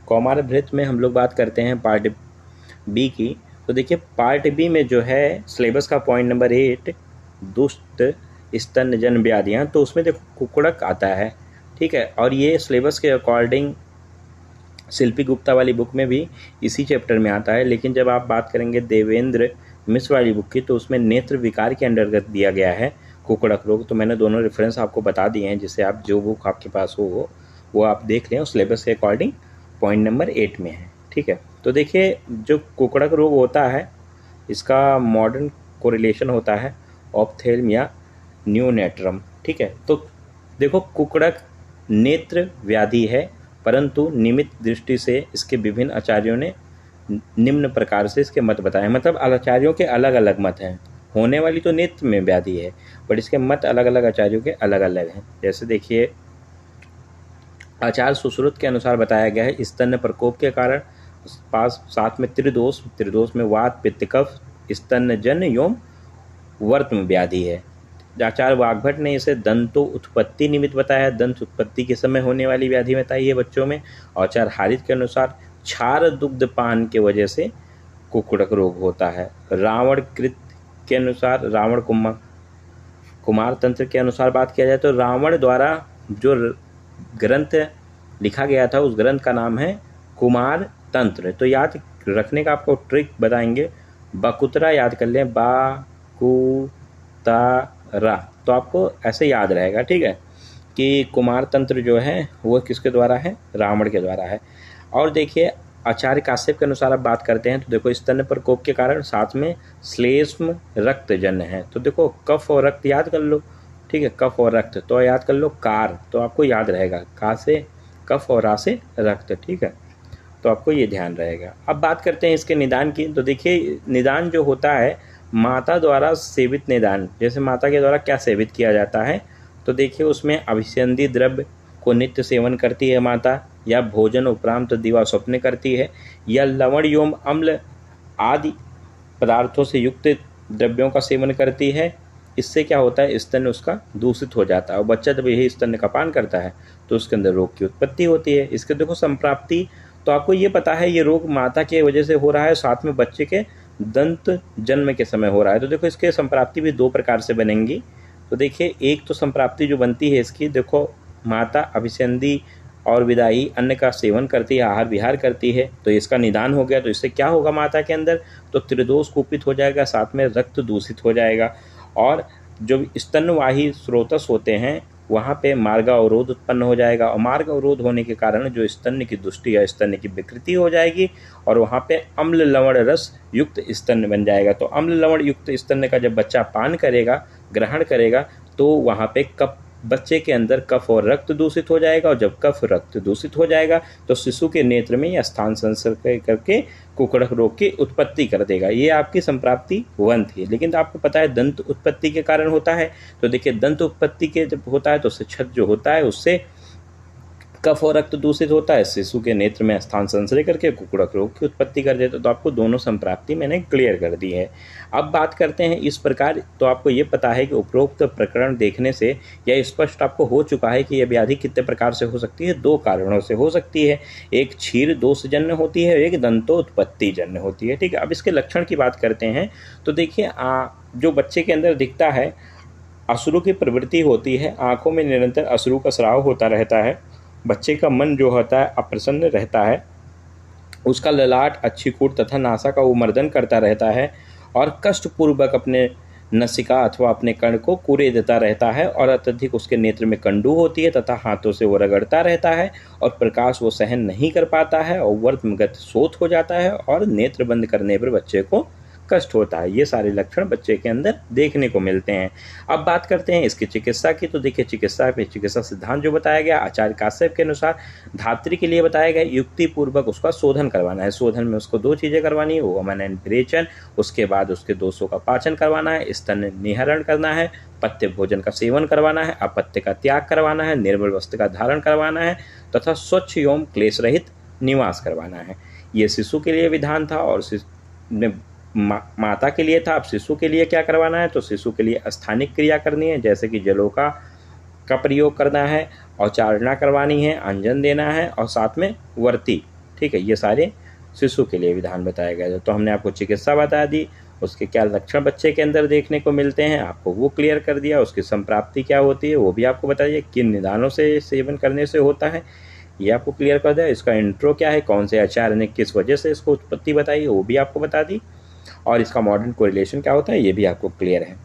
कौमारभृत में हम लोग बात करते हैं पार्ट बी की। तो देखिए पार्ट बी में जो है सिलेबस का पॉइंट नंबर 8 दुष्ट स्तनजन व्याधियाँ, तो उसमें देखो कुकड़क आता है, ठीक है। और ये सिलेबस के अकॉर्डिंग शिल्पी गुप्ता वाली बुक में भी इसी चैप्टर में आता है, लेकिन जब आप बात करेंगे देवेंद्र मिश्र वाली बुक की तो उसमें नेत्र विकार के अंतर्गत दिया गया है कुकड़क रोग। तो मैंने दोनों रेफरेंस आपको बता दिए हैं, जिससे आप जो बुक आपके पास हो वो आप देख लें, सिलेबस के अकॉर्डिंग पॉइंट नंबर 8 में है, ठीक है। तो देखिए जो कुकड़क रोग होता है इसका मॉडर्न कोरिलेशन होता है ऑप्थेल्मिया न्यूनेट्रम, ठीक है। तो देखो कुकड़क नेत्र व्याधि है, परंतु निमित्त दृष्टि से इसके विभिन्न आचार्यों ने निम्न प्रकार से इसके मत बताए। मतलब आचार्यों के अलग अलग मत हैं, होने वाली तो नेत्र में व्याधि है बट इसके मत अलग अलग आचार्यों के अलग अलग हैं। जैसे देखिए आचार्य सुश्रुत के अनुसार बताया गया है स्तन प्रकोप के कारण साथ में त्रिदोष में वात पित्त कफ स्तनजन एवं वर्त्म व्याधि है। आचार्य वाग्भट ने इसे दंतो उत्पत्ति निमित्त बताया, दंत उत्पत्ति के समय होने वाली व्याधि बताई है बच्चों में। और आचार्य हारित के अनुसार क्षार दुग्ध पान के वजह से कुकड़क रोग होता है। रावण कृत के अनुसार रावण कुमार तंत्र के अनुसार बात किया जाए तो रावण द्वारा जो ग्रंथ लिखा गया था उस ग्रंथ का नाम है कुमार तंत्र। तो याद रखने का आपको ट्रिक बताएंगे, बकुतरा याद कर लें, बाकुतारा, तो आपको ऐसे याद रहेगा, ठीक है, कि कुमार तंत्र जो है वो किसके द्वारा है, रावण के द्वारा है। और देखिए आचार्य काश्यप के अनुसार अब बात करते हैं तो देखो स्तन प्रकोप के कारण साथ में श्लेष्म रक्तजन्य है। तो देखो कफ और रक्त याद कर लो, ठीक है, कफ और रक्त तो याद कर लो कार, तो आपको याद रहेगा का से कफ और रा से रक्त, ठीक है, तो आपको ये ध्यान रहेगा। अब बात करते हैं इसके निदान की। तो देखिए निदान जो होता है माता द्वारा सेवित निदान, जैसे माता के द्वारा क्या सेवित किया जाता है, तो देखिए उसमें अभिसंधि द्रव्य को नित्य सेवन करती है माता, या भोजन उपरांत दिवा स्वप्न करती है, या लवण एवं अम्ल आदि पदार्थों से युक्त द्रव्यों का सेवन करती है। इससे क्या होता है, स्तन उसका दूषित हो जाता है और बच्चा जब यही स्तन का पान करता है तो उसके अंदर रोग की उत्पत्ति होती है। इसके देखो संप्राप्ति, तो आपको ये पता है ये रोग माता के वजह से हो रहा है, साथ में बच्चे के दंत जन्म के समय हो रहा है। तो देखो इसके संप्राप्ति भी दो प्रकार से बनेंगी। तो देखिए एक तो संप्राप्ति जो बनती है इसकी, देखो माता अभिसंधि और विदाई अन्न का सेवन करती है, आहार विहार करती है, तो इसका निदान हो गया। तो इससे क्या होगा माता के अंदर, तो त्रिदोष कुपित हो जाएगा, साथ में रक्त दूषित हो जाएगा। और जो स्तनवाही स्रोतस होते हैं वहाँ पे मार्ग अवरोध उत्पन्न हो जाएगा, और मार्ग अवरोध होने के कारण जो स्तन की दुष्टि या स्तन की विकृति हो जाएगी और वहाँ पे अम्ल लवण रस युक्त स्तन बन जाएगा। तो अम्ल लवण युक्त स्तन का जब बच्चा पान करेगा, ग्रहण करेगा, तो वहाँ पे बच्चे के अंदर कफ और रक्त दूषित हो जाएगा, और जब कफ रक्त दूषित हो जाएगा तो शिशु के नेत्र में या स्थान संसर्ग करके कुकड़क रोग की उत्पत्ति कर देगा। ये आपकी संप्राप्ति 1 थी। लेकिन आपको पता है दंत उत्पत्ति के कारण होता है, तो देखिए दंत उत्पत्ति के जब होता है तो उससे छद जो होता है उससे कफ और रक्त दूषित होता है, शिशु के नेत्र में स्थान संश्रय करके कुकड़क रोग की उत्पत्ति कर देता है। तो आपको दोनों संप्राप्ति मैंने क्लियर कर दी है। अब बात करते हैं इस प्रकार, तो आपको ये पता है कि उपरोक्त प्रकरण देखने से यह स्पष्ट आपको हो चुका है कि यह व्याधि कितने प्रकार से हो सकती है, 2 कारणों से हो सकती है। एक क्षीर दोषजन्य होती है, एक दंतोत्पत्ति जन्य होती है, ठीक है। अब इसके लक्षण की बात करते हैं तो देखिए जो बच्चे के अंदर दिखता है अश्रु की प्रवृत्ति होती है, आंखों में निरंतर अश्रु का स्राव होता रहता है, बच्चे का मन जो होता है अप्रसन्न रहता है, उसका ललाट अक्षिकूट तथा नासा का उमर्दन करता रहता है, और कष्टपूर्वक अपने नसिका अथवा अपने कर्ण को कुरेदता रहता है, और अत्यधिक उसके नेत्र में कंडू होती है तथा हाथों से वो रगड़ता रहता है, और प्रकाश वो सहन नहीं कर पाता है, और वर्तमगत सोत हो जाता है, और नेत्र बंद करने पर बच्चे को कष्ट होता है। ये सारे लक्षण बच्चे के अंदर देखने को मिलते हैं। अब बात करते हैं इसकी चिकित्सा की। तो देखिए चिकित्सा सिद्धांत जो बताया गया आचार्य काश्यप के अनुसार धात्री के लिए बताया गया युक्ति पूर्वक उसका शोधन करवाना है। शोधन में उसको 2 चीज़ें करवानी है, वो वमन विरेचन, उसके बाद उसके दोषों का पाचन करवाना है, स्तन निहरण करना है, पथ्य भोजन का सेवन करवाना है, अपत्य का त्याग करवाना है, निर्मल वस्त्र का धारण करवाना है तथा स्वच्छ एवं क्लेश रहित निवास करवाना है। ये शिशु के लिए विधान था और माता के लिए था। अब शिशु के लिए क्या करवाना है, तो शिशु के लिए स्थानिक क्रिया करनी है, जैसे कि जलोका का प्रयोग करना है, और चारणा करवानी है, अंजन देना है, और साथ में वर्ती ठीक है, ये सारे शिशु के लिए विधान बताया गया है। तो हमने आपको चिकित्सा बता दी, उसके क्या लक्षण बच्चे के अंदर देखने को मिलते हैं आपको वो क्लियर कर दिया, उसकी संप्राप्ति क्या होती है वो भी आपको बता दिया, किन निदानों से सेवन करने से होता है ये आपको क्लियर कर दिया, इसका इंट्रो क्या है, कौन से आचार्य ने किस वजह से इसको उत्पत्ति बताई वो भी आपको बता दी, और इसका मॉडर्न कोरिलेशन क्या होता है ये भी आपको क्लियर है।